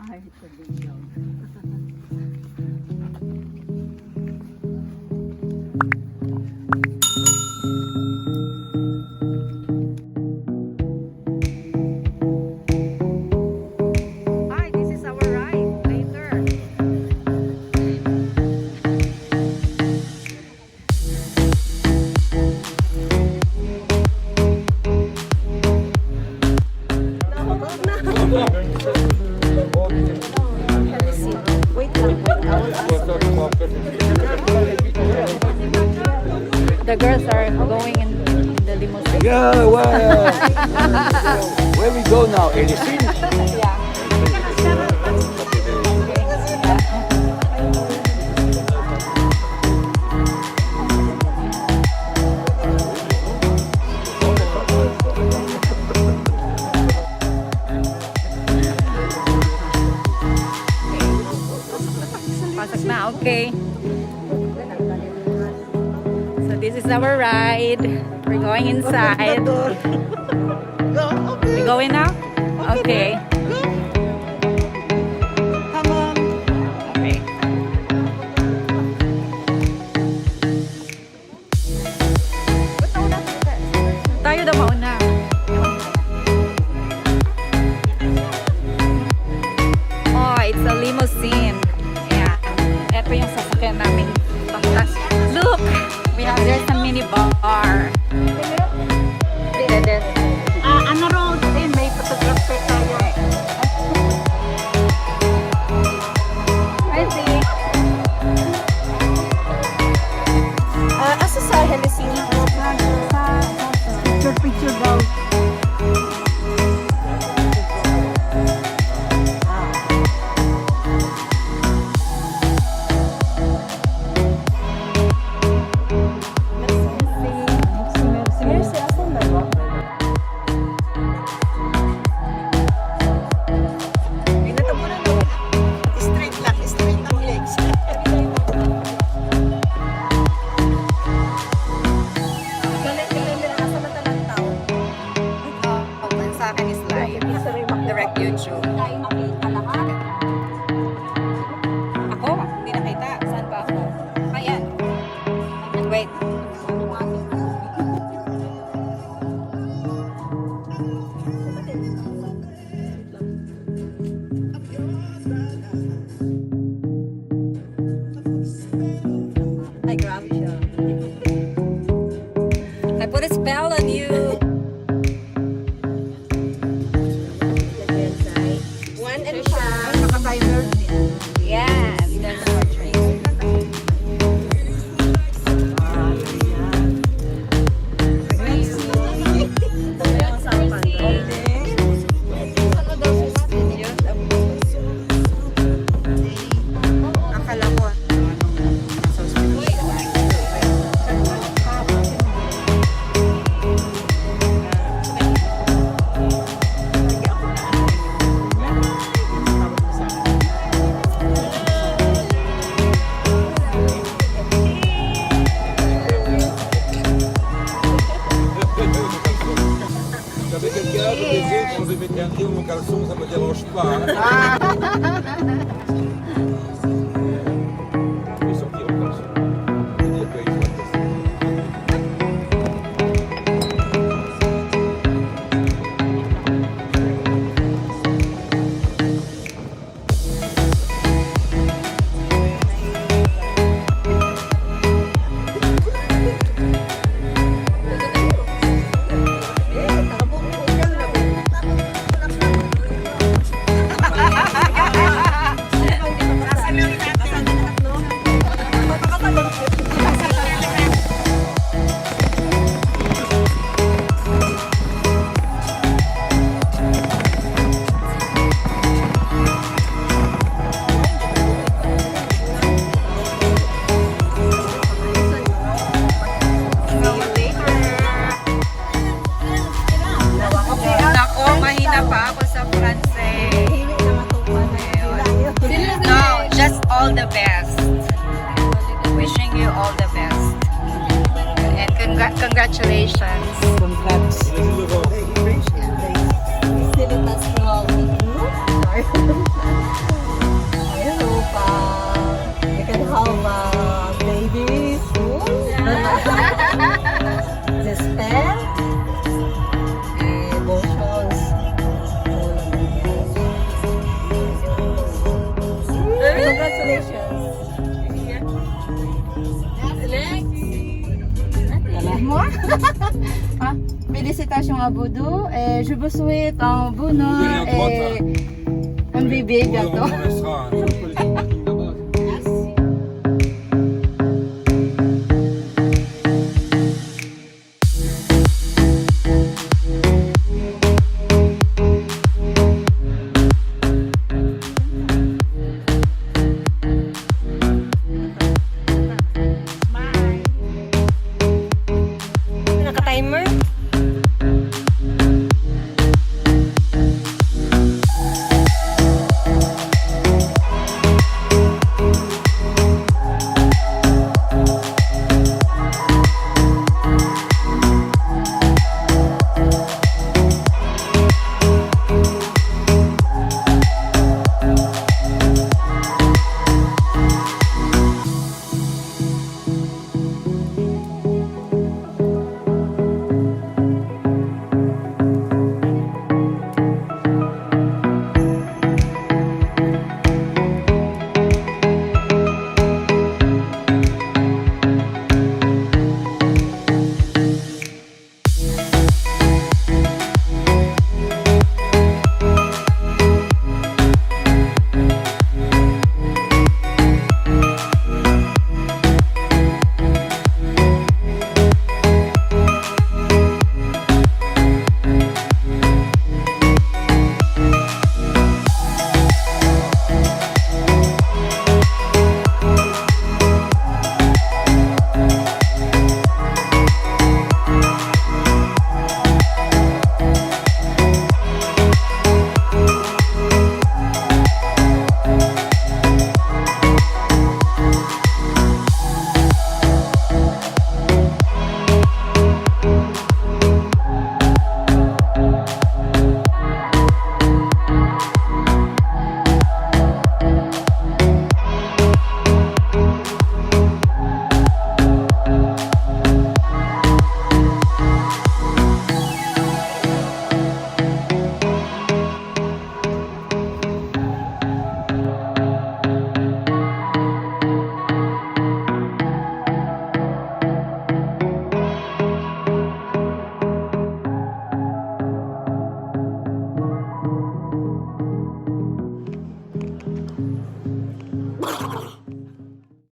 Ay, ito din yun. Hi, this is our ride later. The girls are going in the limousine. Yeah, well, where we go now? Limousine? Pasok na, okay. So this is our ride. We're going inside. We going now? Okay. Come on. Okay. Tayo daw mauna. Oh, it's a limousine. Yeah. Ito yung sasakyan namin. Pangtas. Look! There's a mini bar. Ano road? Eh, may photographer tayo. I see. Asa sa Limousine? Picture daw. Sa akin is live. Direct YouTube. Ako? Hindi nakita. Saan ba ako? Ayan. Wait. Ay, grabe siya. I put a spell on you. Yeah, that's our train. Akala ko. J'avais quelqu'un à baiser quand je vais garder mon caleçon, ça me dérange pas. Je vais sortir en caleçon. Je vais dire qu'il faut passer. all the best. Wishing you all the best. And congratulations. Congrats. I hope we can have a baby soon. Despair, emotions. Congratulations. Moi, ah, félicitations à Boudou et je vous souhaite un bonheur et un bébé bientôt. On restera, hein.